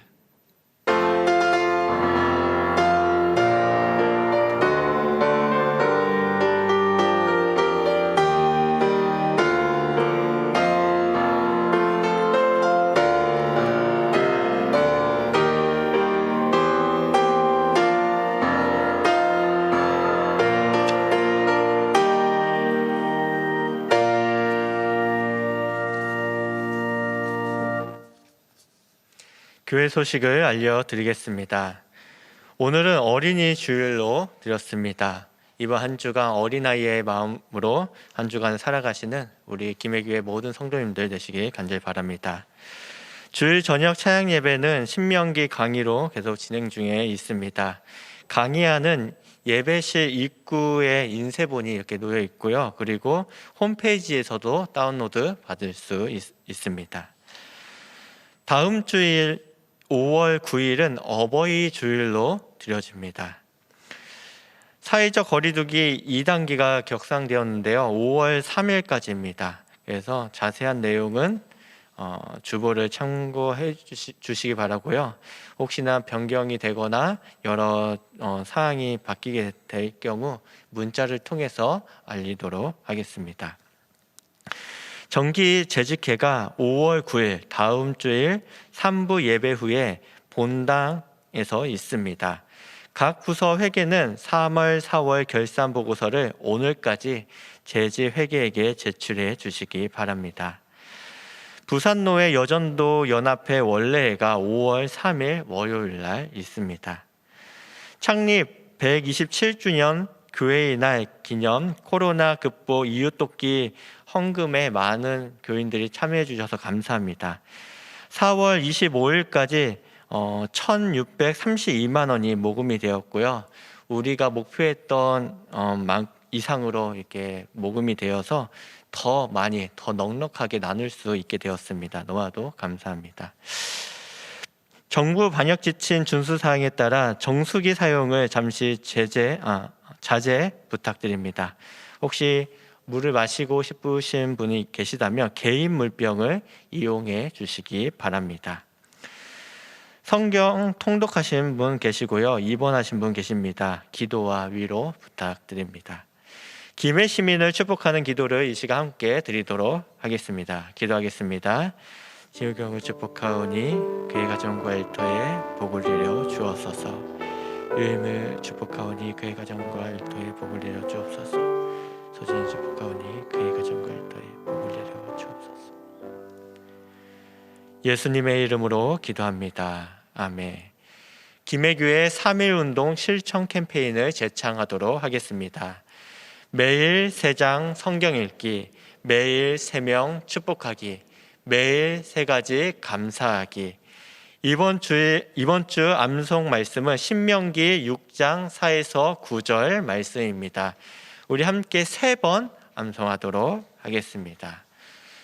교회 소식을 알려드리겠습니다. 오늘은 어린이 주일로 드렸습니다. 이번 한 주간 어린아이의 마음으로 한 주간 살아가시는 우리 김해교회 모든 성도님들 되시길 간절히 바랍니다. 주일 저녁 찬양 예배는 신명기 강의로 계속 진행 중에 있습니다. 강의하는 예배실 입구에 인쇄본이 이렇게 놓여 있고요. 그리고 홈페이지에서도 다운로드 받을 수 있습니다. 다음 주일 5월 9일은 어버이 주일로 드려집니다. 사회적 거리두기 2단계가 격상되었는데요. 5월 3일까지입니다. 그래서 자세한 내용은 주보를 참고해 주시기 바라고요. 혹시나 변경이 되거나 여러 사항이 바뀌게 될 경우 문자를 통해서 알리도록 하겠습니다. 정기 재직회가 5월 9일 다음 주일 3부 예배 후에 본당에서 있습니다. 각 부서 회계는 3월, 4월 결산 보고서를 오늘까지 재직 회계에게 제출해 주시기 바랍니다. 부산노회 여전도 연합회 원래회가 5월 3일 월요일 날 있습니다. 창립 127주년 교회의 날 기념 코로나 극복 이웃돕기 헌금에 많은 교인들이 참여해 주셔서 감사합니다. 4월 25일까지 1,632만 원이 모금이 되었고요. 우리가 목표했던 이상으로 이렇게 모금이 되어서 더 많이, 더 넉넉하게 나눌 수 있게 되었습니다. 너무나도 감사합니다. 정부 방역 지침 준수 사항에 따라 정수기 사용을 잠시 자제 부탁드립니다. 혹시 물을 마시고 싶으신 분이 계시다면 개인 물병을 이용해 주시기 바랍니다. 성경 통독하신 분 계시고요. 입원하신 분 계십니다. 기도와 위로 부탁드립니다. 김해 시민을 축복하는 기도를 이 시간 함께 드리도록 하겠습니다. 기도하겠습니다. 지우경을 축복하오니 그의 가정과 일터에 복을 내려 주옵소서. 유임을 축복하오니 그의 가정과 일터에 복을 내려 주옵소서. 소진을 축복하오니 그의 가정과 일터에 복을 내려 주옵소서. 예수님의 이름으로 기도합니다. 아멘. 김해교회 3.1운동 실천 캠페인을 재창하도록 하겠습니다. 매일 3장 성경 읽기, 매일 3명 축복하기, 매일 3가지 감사하기. 이번 주 암송 말씀은 신명기 6장 4에서 9절 말씀입니다. 우리 함께 3번 암송하도록 하겠습니다.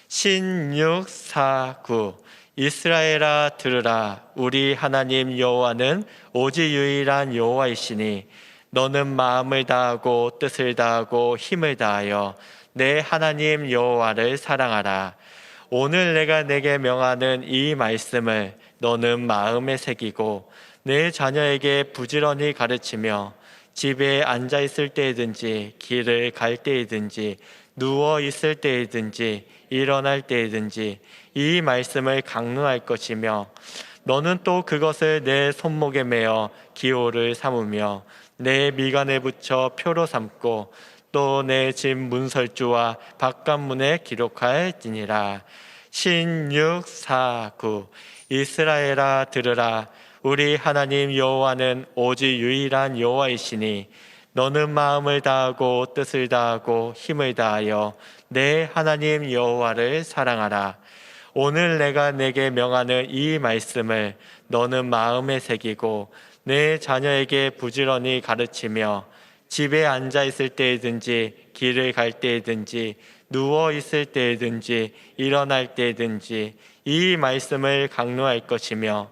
신6 4 9 이스라엘아 들으라. 우리 하나님 여호와는 오직 유일한 여호와이시니 너는 마음을 다하고 뜻을 다하고 힘을 다하여 내 하나님 여호와를 사랑하라. 오늘 내가 내게 명하는 이 말씀을 너는 마음에 새기고 내 자녀에게 부지런히 가르치며 집에 앉아 있을 때이든지 길을 갈 때이든지 누워 있을 때이든지 일어날 때이든지 이 말씀을 강론할 것이며 너는 또 그것을 내 손목에 매어 기호를 삼으며 내 미간에 붙여 표로 삼고 또 내 집 문설주와 바깥문에 기록할지니라. 신6 4 9 이스라엘아 들으라. 우리 하나님 여호와는 오직 유일한 여호와이시니 너는 마음을 다하고 뜻을 다하고 힘을 다하여 내 하나님 여호와를 사랑하라. 오늘 내가 내게 명하는 이 말씀을 너는 마음에 새기고 내 자녀에게 부지런히 가르치며 집에 앉아 있을 때이든지 길을 갈 때이든지 누워 있을 때이든지 일어날 때이든지 이 말씀을 강론할 것이며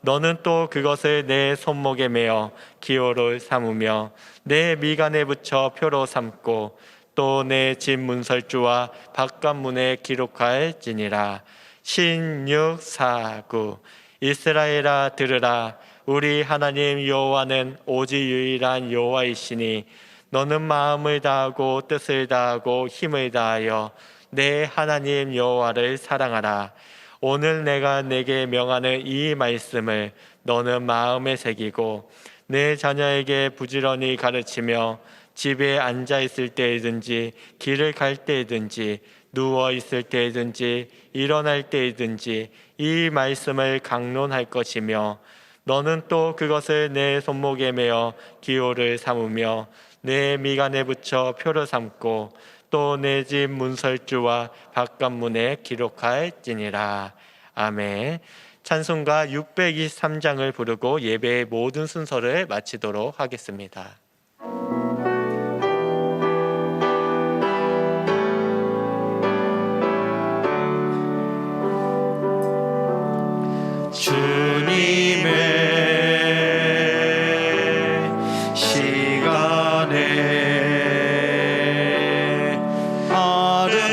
너는 또 그것을 내 손목에 매어 기호로 삼으며 내 미간에 붙여 표로 삼고 또 내 집 문설주와 바깥문에 기록할지니라. 신6 4 9 이스라엘아 들으라. 우리 하나님 여호와는 오직 유일한 여호와이시니 너는 마음을 다하고 뜻을 다하고 힘을 다하여 내 하나님 여호와를 사랑하라. 오늘 내가 내게 명하는 이 말씀을 너는 마음에 새기고 내 자녀에게 부지런히 가르치며 집에 앉아 있을 때이든지 길을 갈 때이든지 누워 있을 때이든지 일어날 때이든지 이 말씀을 강론할 것이며 너는 또 그것을 내 손목에 매어 기호를 삼으며 내 미간에 붙여 표를 삼고 또 내 집 문설주와 바깥문에 기록할지니라. 아멘. 찬송가 623장을 부르고 예배의 모든 순서를 마치도록 하겠습니다. 주님의 시간에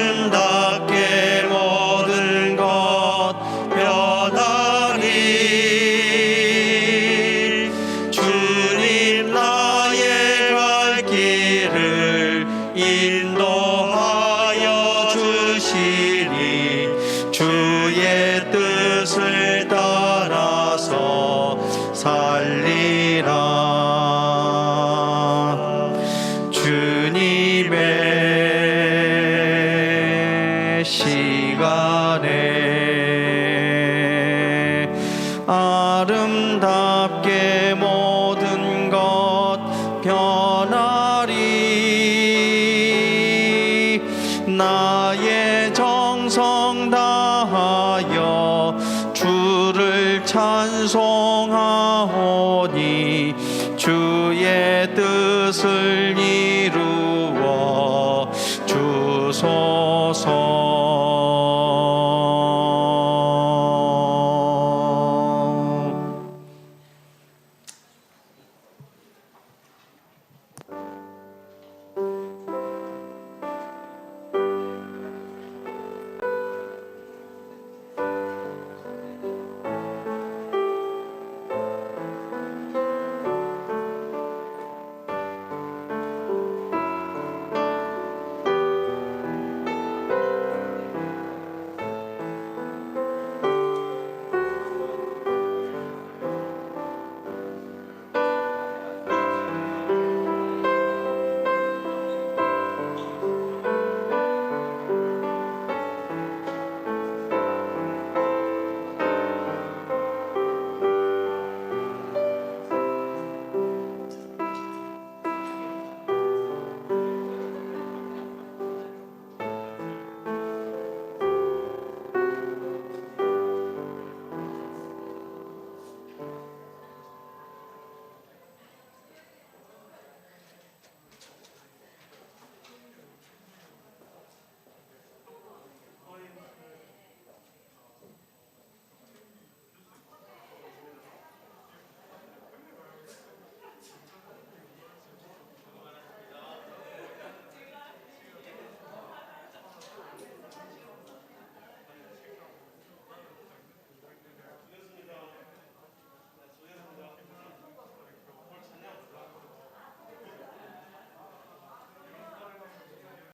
아름답게 모든 것 변하리. 주님 나의 갈 길을 인도하여 주시니 주의 뜻을 따라서 살리라. 주님의 시간에 아름답게 모든 것 변하리. 나의 정성 다하여 주를 찬송하오니 주의 뜻을 이루어 주소서.